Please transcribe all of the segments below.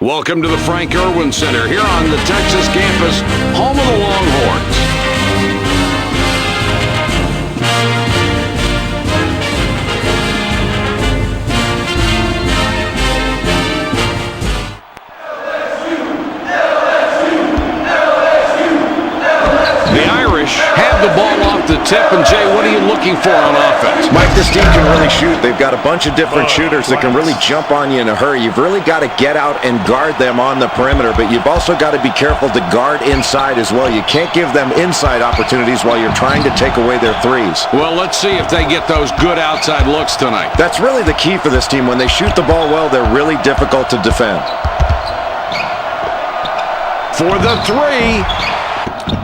Welcome to the Frank Irwin Center here on the Texas campus, home of the Longhorns. The Irish have the ball off the tip, and Jay, what are you looking for on offense? Mike, this team can really shoot. They've got a bunch of different shooters that can really jump on you in a hurry. You've really got to get out and guard them on the perimeter, but you've also got to be careful to guard inside as well. You can't give them inside opportunities while you're trying to take away their threes. Well, let's see if they get those good outside looks tonight. That's really the key for this team. When they shoot the ball well, they're really difficult to defend. For the three.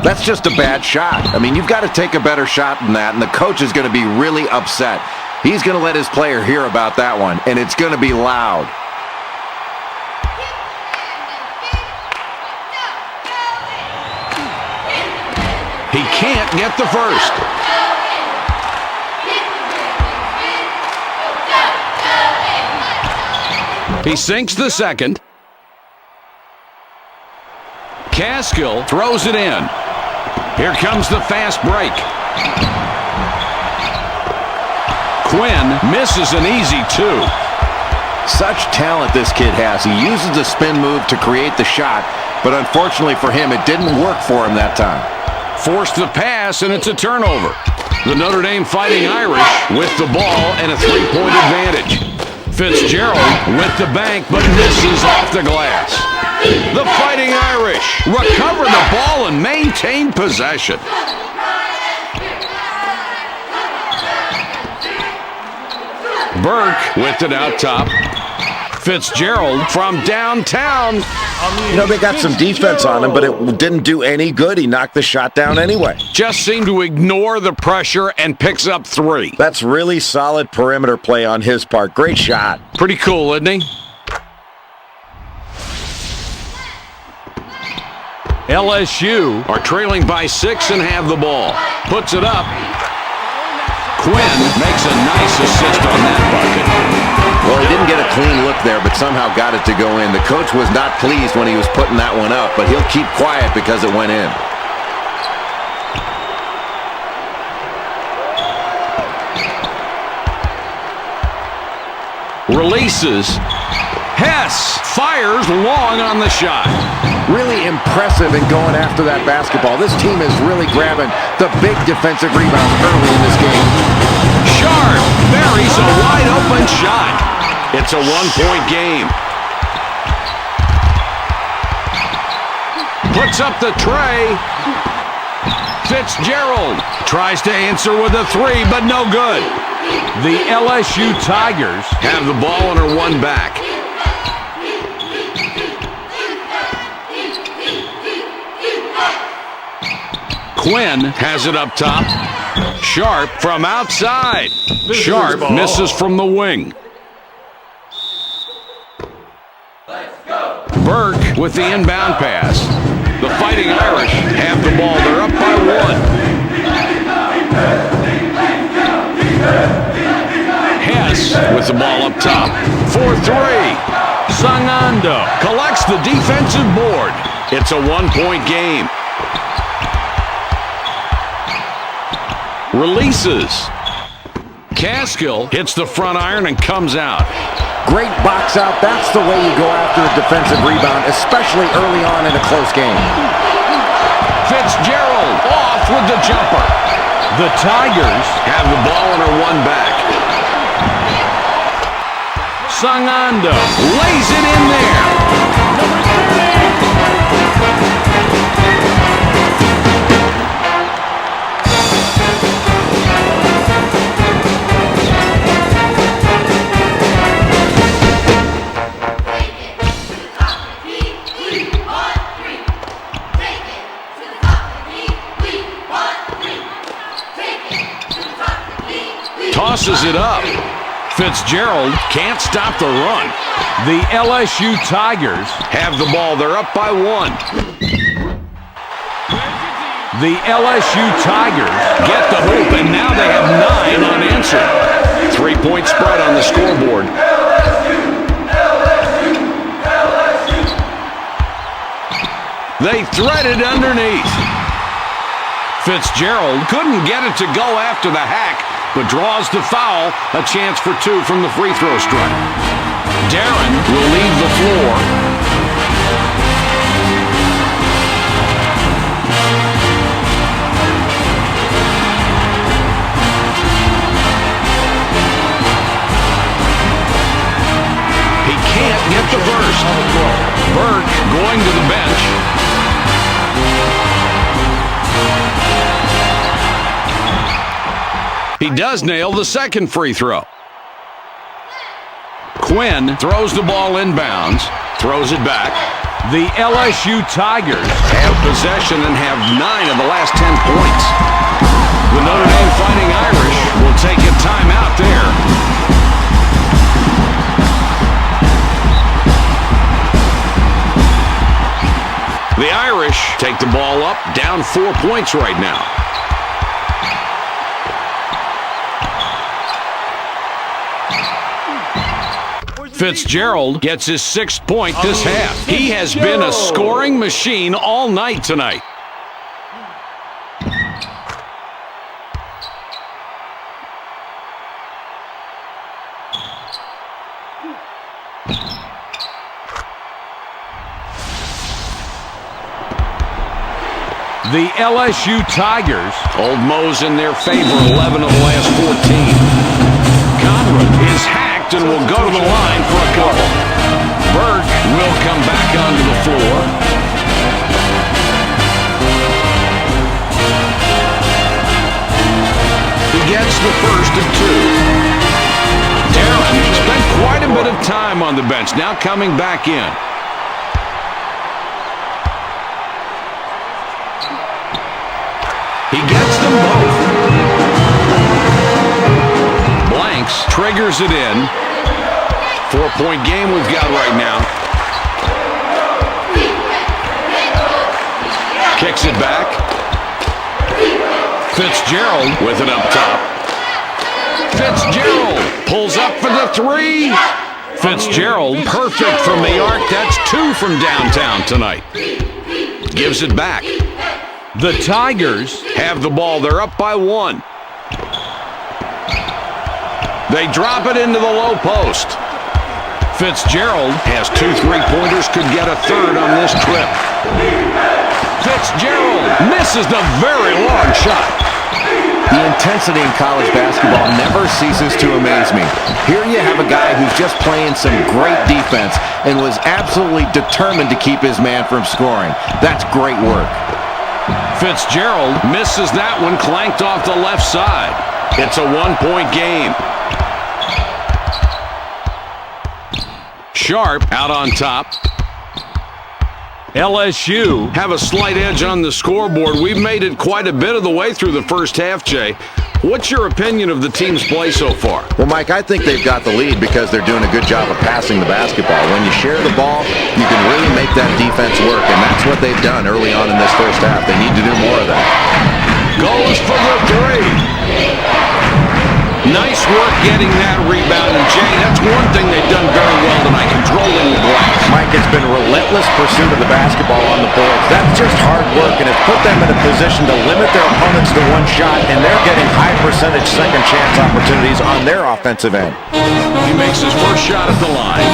That's just a bad shot. I mean, you've got to take a better shot than that, and the coach is going to be really upset. He's going to let his player hear about that one, and it's going to be loud. He can't get the first. He sinks the second. Caskill throws it in. Here comes the fast break. Quinn misses an easy two. Such talent this kid has. He uses the spin move to create the shot, but unfortunately for him, it didn't work for him that time. Forced the pass, and it's a turnover. The Notre Dame Fighting Irish with the ball and a three-point advantage. Fitzgerald with the bank, but misses off the glass. The Fighting Irish recover the ball and maintain possession. Burke with it out top. Fitzgerald from downtown. You know, they got some defense on him, but it didn't do any good. He knocked the shot down anyway. Just seemed to ignore the pressure and picks up three. That's really solid perimeter play on his part. Great shot. Pretty cool, isn't he? LSU are trailing by 6 and have the ball. Puts it up. Quinn makes a nice assist on that bucket. Well, he didn't get a clean look there, but somehow got it to go in. The coach was not pleased when he was putting that one up, but he'll keep quiet because it went in. Releases. Hess fires long on the shot. Really impressive in going after that basketball. This team is really grabbing the big defensive rebounds early in this game. Sharp buries a wide open shot. It's a one-point game. Puts up the tray. Fitzgerald tries to answer with a three, but no good. The LSU Tigers have the ball and are one back. Quinn has it up top. Sharp from outside. Sharp misses from the wing. Burke with the inbound pass. The Fighting Irish have the ball. They're up by 1. Hess with the ball up top. 4-3. Sangando collects the defensive board. It's a one-point game. Releases. Caskill hits the front iron and comes out. Great box out. That's the way you go after a defensive rebound, especially early on in a close game. Fitzgerald off with the jumper. The Tigers have the ball and are one back. Sangando lays it in there. Tosses it up. Fitzgerald can't stop the run. The LSU Tigers have the ball. They're up by 1. The LSU Tigers get the hoop, and now they have 9 unanswered. 3-point spread on the scoreboard. They thread it underneath. Fitzgerald couldn't get it to go after the hack, but draws the foul, a chance for two from the free throw stripe. Darren will leave the floor. Can't get the first. Burke going to the bench. He does nail the second free throw. Quinn throws the ball inbounds, throws it back. The LSU Tigers have possession and have 9 of the last 10 points. The Notre Dame Fighting Irish will take a timeout there. The Irish take the ball up, down 4 points right now. Fitzgerald gets his 6th point this half. He has been a scoring machine all night tonight. The LSU Tigers. Old Mo's in their favor, 11 of the last 14. Conrad is hacked and will go to the line for a couple. Burke will come back onto the floor. He gets the first of 2. Darren spent quite a bit of time on the bench, now coming back in. He gets them both. Blanks triggers it in. 4-point game we've got right now. Kicks it back. Fitzgerald with it up top. Fitzgerald pulls up for the 3. Fitzgerald perfect from the arc. That's 2 from downtown tonight. Gives it back. The Tigers have the ball. They're up by 1. They drop it into the low post. Fitzgerald has 2 3-pointers, could get a third on this trip. Fitzgerald misses the very long shot. The intensity in college basketball never ceases to amaze me. Here you have a guy who's just playing some great defense and was absolutely determined to keep his man from scoring. That's great work. Fitzgerald misses that one, clanked off the left side. It's a 1-point game. Sharp out on top. LSU have a slight edge on the scoreboard. We've made it quite a bit of the way through the first half, Jay. What's your opinion of the team's play so far? Well, Mike, I think they've got the lead because they're doing a good job of passing the basketball. When you share the ball, you can really make that defense work, and that's what they've done early on in this first half. They need to do more of that. Goes for the 3. Nice work getting that rebound, and Jay, that's one thing they've done very well tonight, controlling the glass. Mike, it's been relentless pursuit of the basketball on the boards. That's just hard work, and it's put them in a position to limit their opponents to 1 shot, and they're getting high percentage second chance opportunities on their offensive end. He makes his first shot at the line.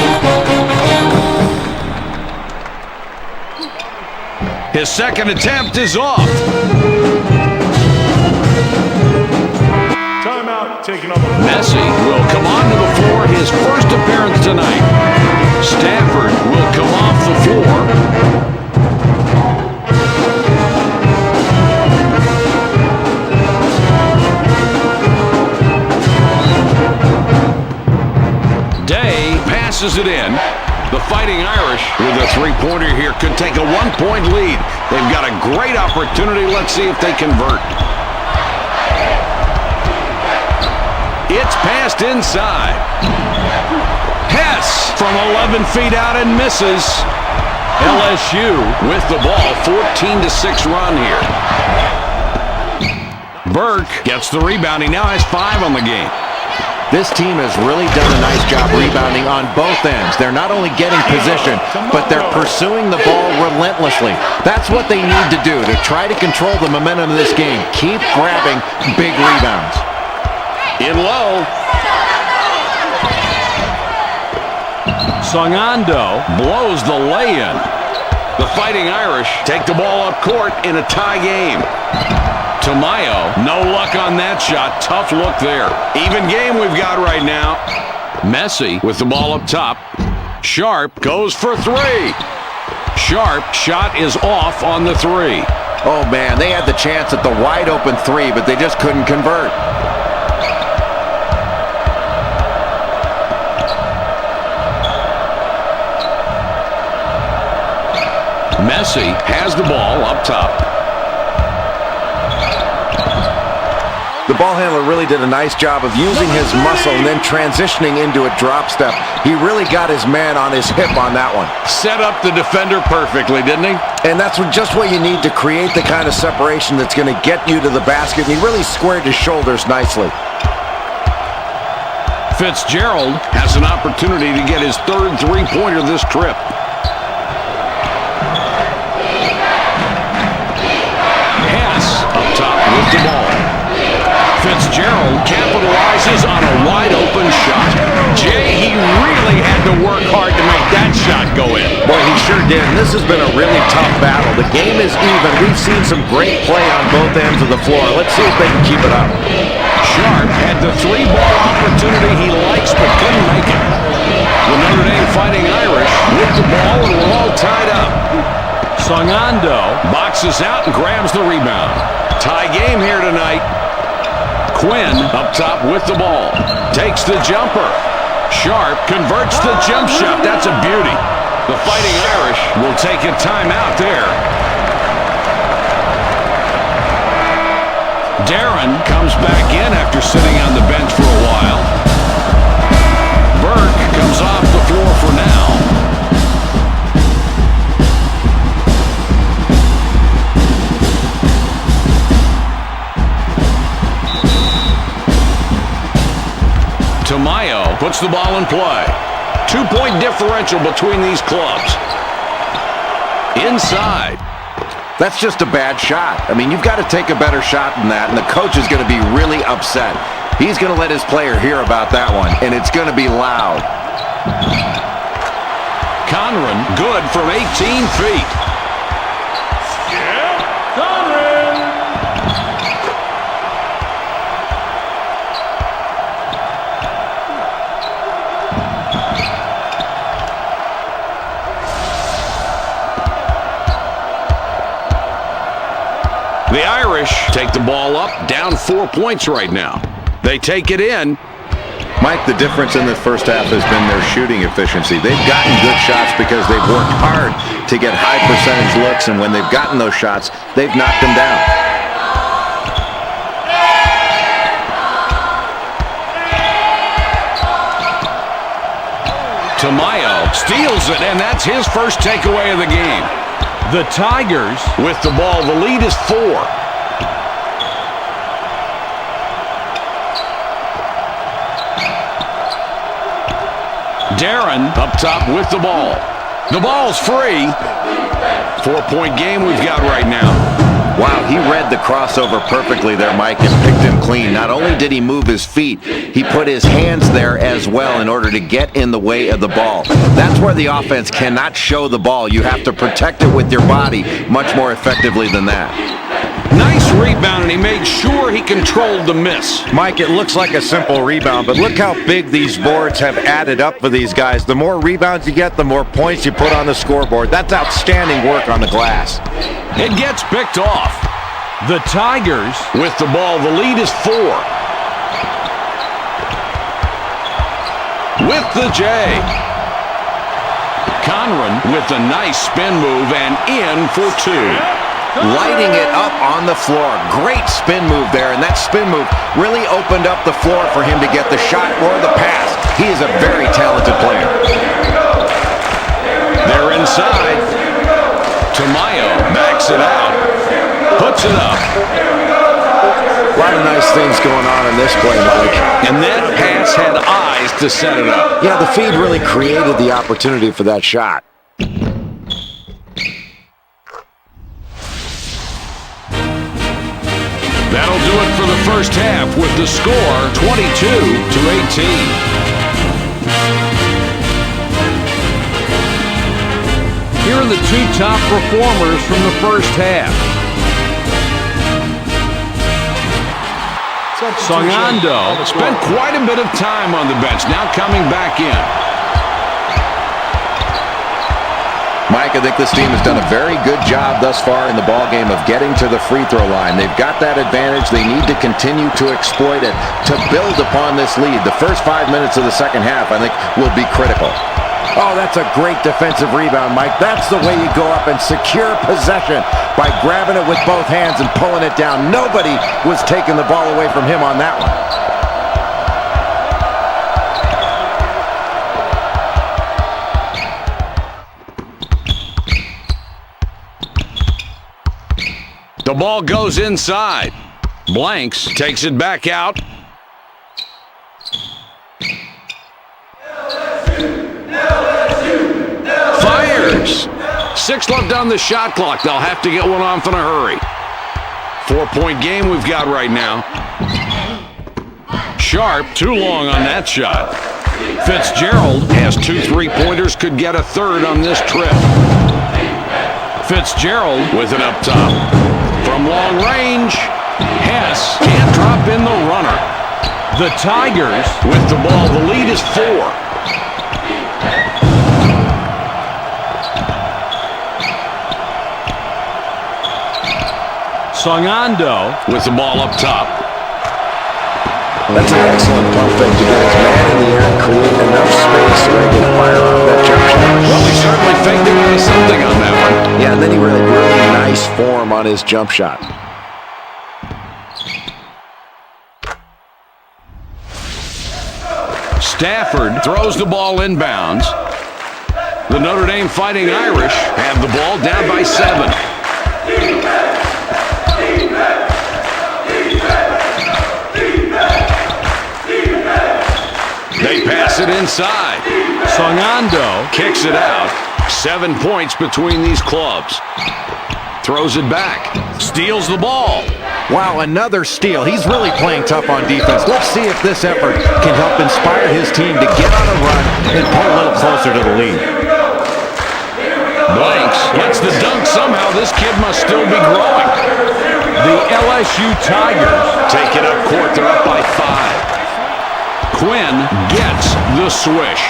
His second attempt is off. Messi will come onto the floor, his first appearance tonight. Stafford will come off the floor. Day passes it in. The Fighting Irish with a 3-pointer here could take a 1-point lead. They've got a great opportunity. Let's see if they convert. It's passed inside. Hess from 11 feet out and misses. LSU with the ball, 14-6 run here. Burke gets the rebound. He now has 5 on the game. This team has really done a nice job rebounding on both ends. They're not only getting position, but they're pursuing the ball relentlessly. That's what they need to do to try to control the momentum of this game. Keep grabbing big rebounds. In low. Songando blows the lay-in. The Fighting Irish take the ball up court in a tie game. Tamayo, no luck on that shot. Tough look there. Even game we've got right now. Messi with the ball up top. Sharp goes for three. Sharp shot is off on the three. Oh, man, they had the chance at the wide-open three, but they just couldn't convert. Messi has the ball up top. The ball handler really did a nice job of using his muscle and then transitioning into a drop step. He really got his man on his hip on that one. Set up the defender perfectly, didn't he? And that's just what you need to create the kind of separation that's going to get you to the basket. And he really squared his shoulders nicely. Fitzgerald has an opportunity to get his third three-pointer this trip. Up top with the ball. Fitzgerald capitalizes on a wide-open shot. Jay, he really had to work hard to make that shot go in. Boy, he sure did. And this has been a really tough battle. The game is even. We've seen some great play on both ends of the floor. Let's see if they can keep it up. Sharp had the three-ball opportunity he likes but couldn't make it. The Notre Dame Fighting Irish with the ball, and we're all tied up. Songando boxes out and grabs the rebound. Tie game here tonight. Quinn up top with the ball. Takes the jumper. Sharp converts the jump shot. That's a beauty. The Fighting Irish will take a timeout there. Darren comes back in after sitting on the bench for a while. Burke comes off the floor for now. Tamayo puts the ball in play. 2-point differential between these clubs. Inside. That's just a bad shot. I mean, you've got to take a better shot than that, and the coach is going to be really upset. He's going to let his player hear about that one, and it's going to be loud. Conran, good from 18 feet. The Irish take the ball up, down 4 points right now. They take it in. Mike, the difference in the first half has been their shooting efficiency. They've gotten good shots because they've worked hard to get high percentage looks, and when they've gotten those shots, they've knocked them down. Tamayo steals it, and that's his first takeaway of the game. The Tigers with the ball. The lead is 4. Darren up top with the ball. The ball's free. 4-point game we've got right now. Wow, he read the crossover perfectly there, Mike, and picked him clean. Not only did he move his feet, he put his hands there as well in order to get in the way of the ball. That's where the offense cannot show the ball. You have to protect it with your body much more effectively than that. Nice rebound, and he made sure he controlled the miss. Mike, it looks like a simple rebound, but look how big these boards have added up for these guys. The more rebounds you get, the more points you put on the scoreboard. That's outstanding work on the glass. It gets picked off. The Tigers with the ball. The lead is 4. With the J. Conran with a nice spin move and in for 2. Lighting it up on the floor. Great spin move there, and that spin move really opened up the floor for him to get the shot or the pass. He is a very talented player. They're inside. Tamayo backs it out. Puts it up. lot of nice things going on in this play, Mike. And that pass had eyes to set it up. Yeah, the feed really created the opportunity for that shot. That'll do it for the first half with the score 22-18. Here are the two top performers from the first half. Songando spent quite a bit of time on the bench, now coming back in. Mike, I think this team has done a very good job thus far in the ballgame of getting to the free throw line. They've got that advantage. They need to continue to exploit it to build upon this lead. The first 5 minutes of the second half, I think, will be critical. Oh, that's a great defensive rebound, Mike. That's the way you go up and secure possession by grabbing it with both hands and pulling it down. Nobody was taking the ball away from him on that one. The ball goes inside. Blanks takes it back out. Fires. 6 left on the shot clock. They'll have to get one off in a hurry. 4-point game we've got right now. Sharp, too long on that shot. Fitzgerald has 2 3-pointers, could get a third on this trip. Fitzgerald with it up top. From long range, Hess can't drop in the runner. The Tigers with the ball. The lead is 4. Songando with the ball up top. That's an excellent pump fake to get his man in the air and create enough space so he can fire off that jump shot. Well, he certainly faked it out of something on that one. Yeah, and then he really nice form on his jump shot. Stafford throws the ball inbounds. The Notre Dame Fighting Irish have the ball down by 7. They pass it inside. Songando kicks it out. 7 points between these clubs. Throws it back. Steals the ball. Wow, another steal. He's really playing tough on defense. Let's see if this effort can help inspire his team to get on a run and pull a little closer to the lead. Blanks gets the dunk somehow. This kid must still be growing. The LSU Tigers take it up court. They're up by 5. Quinn gets the swish.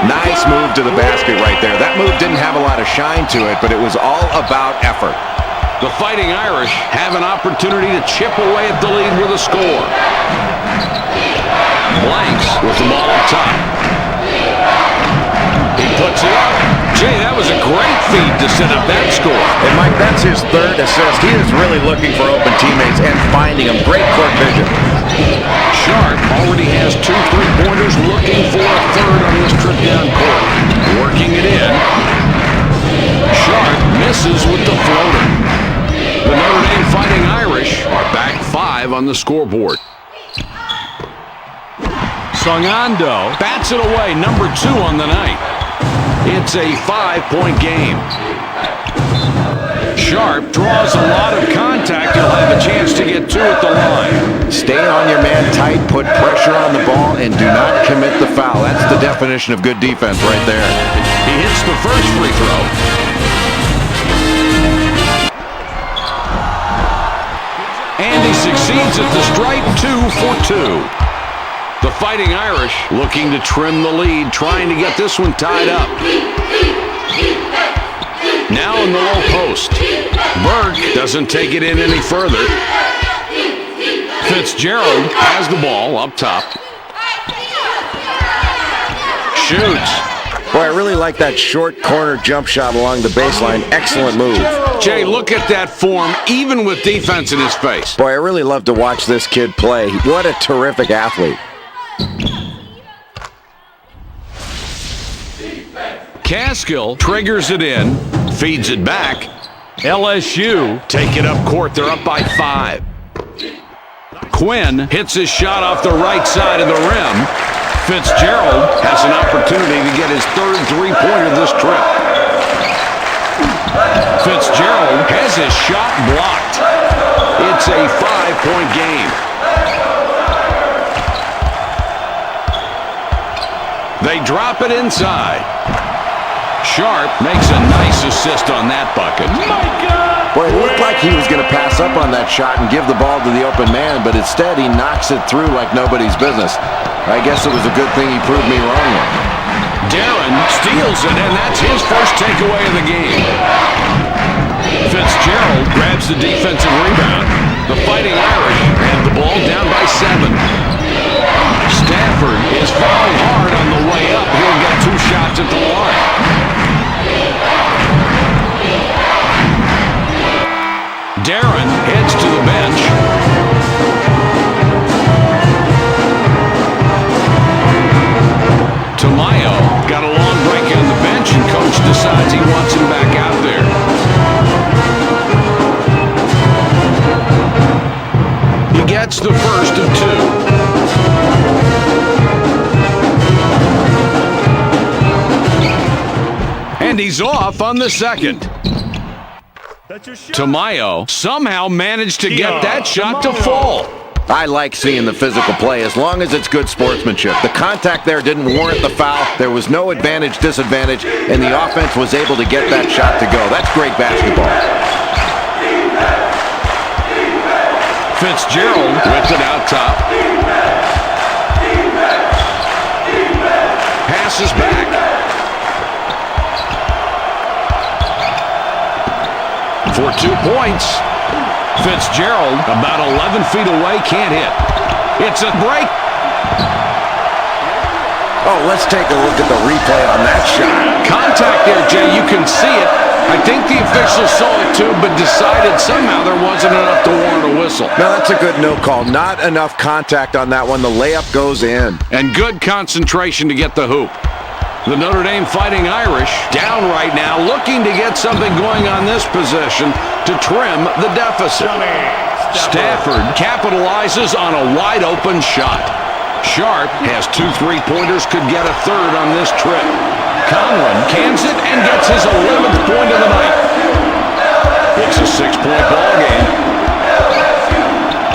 Nice move to the basket right there. That move didn't have a lot of shine to it, but it was all about effort. The Fighting Irish have an opportunity to chip away at the lead with a score. Blanks with the ball up top. He puts it up. Jay, that was a great feed to set up that score. And Mike, that's his 3rd assist. He is really looking for open teammates and finding them. Great court vision. Sharp already has 2 3-pointers, looking for a third on this trip down court. Working it in. Sharp misses with the floater. The Notre Dame Fighting Irish are back 5 on the scoreboard. Songando bats it away, number 2 on the night. It's a 5-point game. Sharp draws a lot of contact. He'll have a chance to get 2 at the line. Stay on your man tight, put pressure on the ball, and do not commit the foul. That's the definition of good defense right there. He hits the first free throw. And he succeeds at the stripe. 2 for 2. The Fighting Irish looking to trim the lead, trying to get this one tied up. Now in the low post. Burke doesn't take it in any further. Fitzgerald has the ball up top. Shoots. Boy, I really like that short corner jump shot along the baseline. Excellent move. Jay, look at that form, even with defense in his face. Boy, I really love to watch this kid play. What a terrific athlete. Caskill triggers it in, feeds it back. LSU take it up court. They're up by 5. Quinn hits his shot off the right side of the rim. Fitzgerald has an opportunity to get his third three-pointer this trip. Fitzgerald has his shot blocked. It's a 5-point game. They drop it inside. Sharp makes a nice assist on that bucket. Boy, it looked like he was going to pass up on that shot and give the ball to the open man, but instead he knocks it through like nobody's business. I guess it was a good thing he proved me wrong with. Darren steals it, and that's his first takeaway of the game. Fitzgerald grabs the defensive rebound. The Fighting Irish have the ball down by 7. Stafford is fouled hard on the way up. He'll get 2 shots at the line. Darren heads to the bench. Tamayo got a long break on the bench, and coach decides he wants him back out there. He gets the first of 2. And he's off on the second. Tamayo somehow managed to get that shot to fall. I like seeing the physical play as long as it's good sportsmanship. The contact there didn't warrant the foul. There was no advantage, disadvantage, and the offense was able to get that shot to go. That's great basketball. Fitzgerald whipped it out top. Passes back. For 2 points. Fitzgerald, about 11 feet away, can't hit. It's a break. Oh, let's take a look at the replay on that shot. Contact there, Jay. You can see it. I think the officials saw it too, but decided somehow there wasn't enough to warrant a whistle. No, that's a good no call. Not enough contact on that one. The layup goes in. And good concentration to get the hoop. The Notre Dame Fighting Irish down right now, looking to get something going on this possession to trim the deficit. Stafford capitalizes on a wide-open shot. Sharp has 2 3-pointers, could get a third on this trip. Conlon cans it and gets his 11th point of the night. It's a 6-point ball game.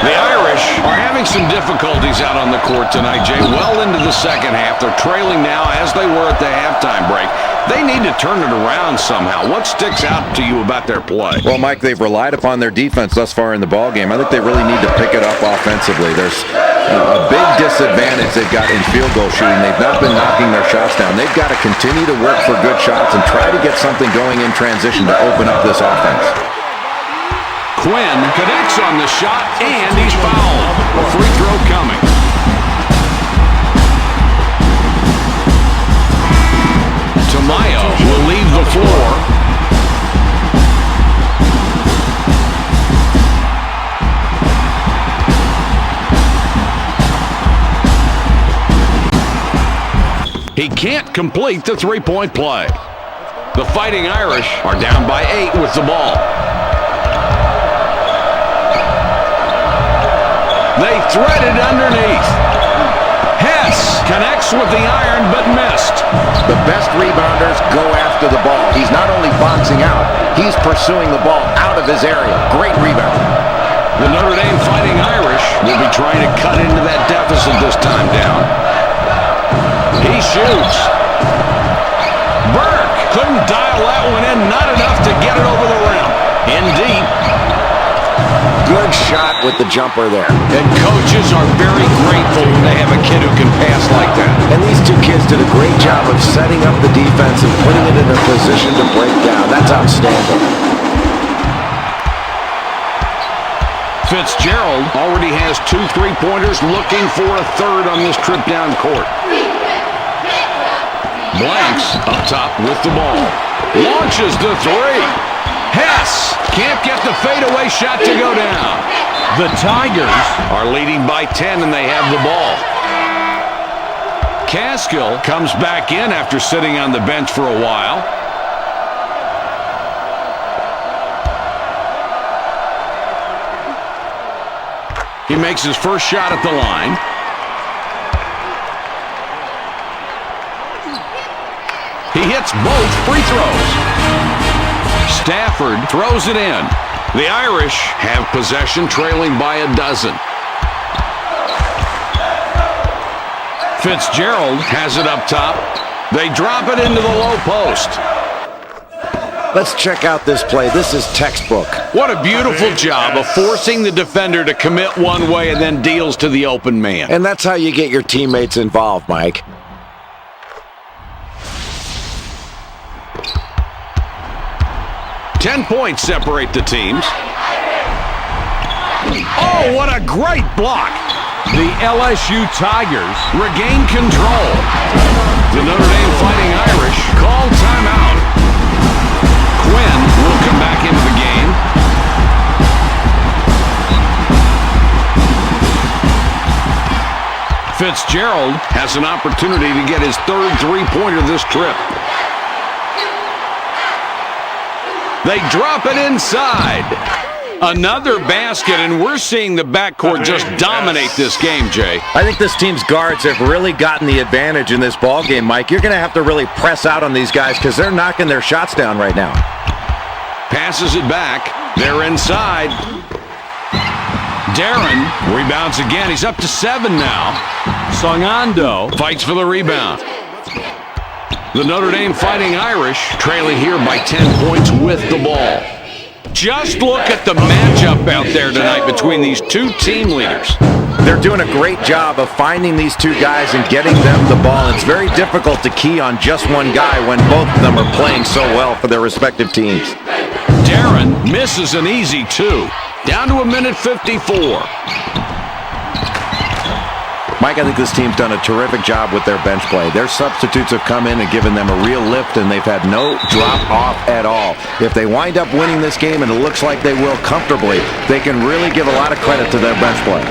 The Irish are having some difficulties out on the court tonight, Jay. Well into the second half. They're trailing now as they were at the halftime break. They need to turn it around somehow. What sticks out to you about their play? Well, Mike, they've relied upon their defense thus far in the ballgame. I think they really need to pick it up offensively. There's a big disadvantage they've got in field goal shooting. They've not been knocking their shots down. They've got to continue to work for good shots and try to get something going in transition to open up this offense. Quinn connects on the shot, and he's fouled. A free throw coming. Tamayo will leave the floor. He can't complete the 3-point play. The Fighting Irish are down by 8 with the ball. They thread it underneath. Hess connects with the iron but missed. The best rebounders go after the ball. He's not only boxing out, he's pursuing the ball out of his area. Great rebound. The Notre Dame Fighting Irish will be trying to cut into that deficit this time down. He shoots. Burke couldn't dial that one in, not enough to get it over the rim. In deep. Good shot with the jumper there. And coaches are very grateful when they have a kid who can pass like that. And these 2 kids did a great job of setting up the defense and putting it in a position to break down. That's outstanding. Fitzgerald already has 2 3-pointers, looking for a third on this trip down court. Blanks up top with the ball. Launches the 3. Hess can't get the fadeaway shot to go down. The Tigers are leading by 10, and they have the ball. Caskill comes back in after sitting on the bench for a while. He makes his first shot at the line. He hits both free throws. Stafford throws it in. The Irish have possession, trailing by a dozen. Fitzgerald has it up top. They drop it into the low post. Let's check out this play. This is textbook. What a beautiful job of forcing the defender to commit one way and then deals to the open man. And that's how you get your teammates involved, Mike. Ten points separate the teams. Oh, what a great block. The LSU Tigers regain control. The Notre Dame Fighting Irish call timeout. Quinn will come back into the game. Fitzgerald has an opportunity to get his third three-pointer this trip. They drop it inside. Another basket, and we're seeing the backcourt just dominate this game, Jay. I think this team's guards have really gotten the advantage in this ball game, Mike. You're going to have to really press out on these guys because they're knocking their shots down right now. Passes it back. They're inside. Darren rebounds again. He's up to 7 now. Songando fights for the rebound. The Notre Dame Fighting Irish trailing here by 10 points with the ball. Just look at the matchup out there tonight between these two team leaders. They're doing a great job of finding these two guys and getting them the ball. It's very difficult to key on just one guy when both of them are playing so well for their respective teams. Darren misses an easy 2. Down to a minute 54. Mike, I think this team's done a terrific job with their bench play. Their substitutes have come in and given them a real lift, and they've had no drop off at all. If they wind up winning this game, and it looks like they will comfortably, they can really give a lot of credit to their bench play.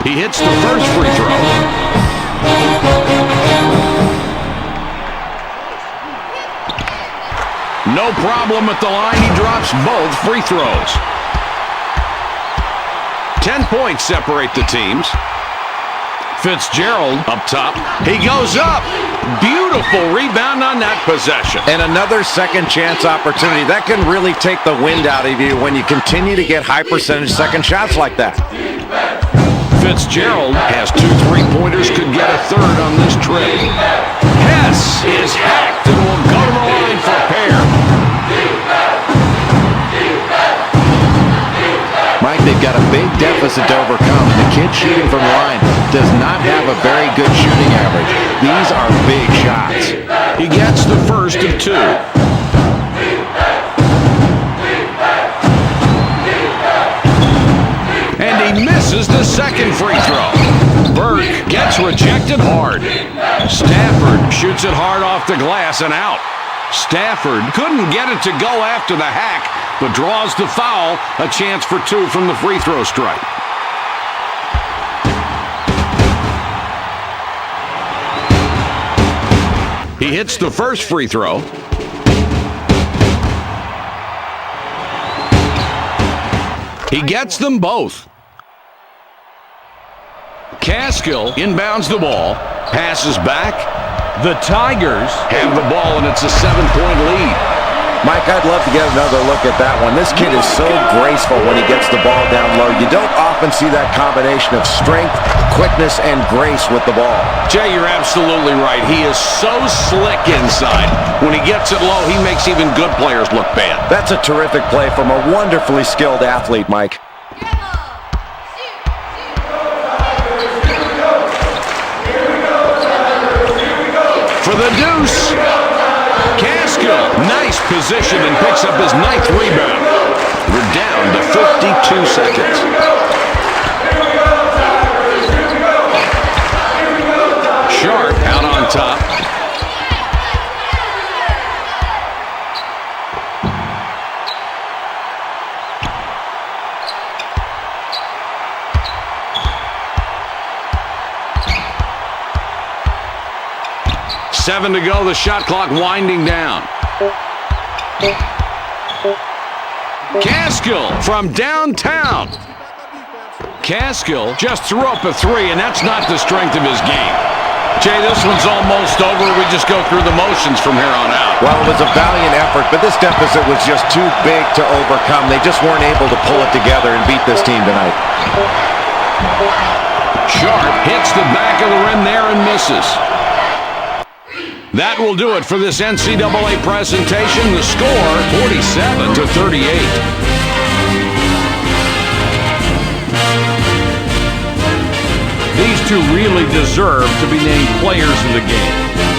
He hits the first free throw. No problem at the line. He drops both free throws. 10 points separate the teams. Fitzgerald up top. He goes up. Beautiful rebound on that possession. And another second chance opportunity. That can really take the wind out of you when you continue to get high percentage second shots like that. Fitzgerald has 2 3-pointers, could get a third on this trip. Hess is hacked and will go to the line for a pair. Mike, they've got a big deficit to overcome. The kid shooting from the line does not have a very good shooting average. These are big shots. He gets the first of 2. And he misses the second free throw. Burke gets rejected hard. Stafford shoots it hard off the glass and out. Stafford couldn't get it to go after the hack, but draws the foul, a chance for 2 from the free throw stripe. He hits the first free throw. He gets them both. Caskill inbounds the ball, passes back. The Tigers have the ball, and it's a 7-point lead. Mike, I'd love to get another look at that one. This kid is so graceful when he gets the ball down low. You don't often see that combination of strength, quickness, and grace with the ball. Jay, you're absolutely right. He is so slick inside. When he gets it low, he makes even good players look bad. That's a terrific play from a wonderfully skilled athlete, Mike. For the deuce. Caskill, nice position and picks up his 9th rebound. We're down to 52 seconds. Sharp out on top. 7 to go, the shot clock winding down. Caskill from downtown. Caskill just threw up a 3, and that's not the strength of his game. Jay, this one's almost over. We just go through the motions from here on out. Well, it was a valiant effort, but this deficit was just too big to overcome. They just weren't able to pull it together and beat this team tonight. Sharp hits the back of the rim there and misses. That will do it for this NCAA presentation. The score, 47-38. These two really deserve to be named players of the game.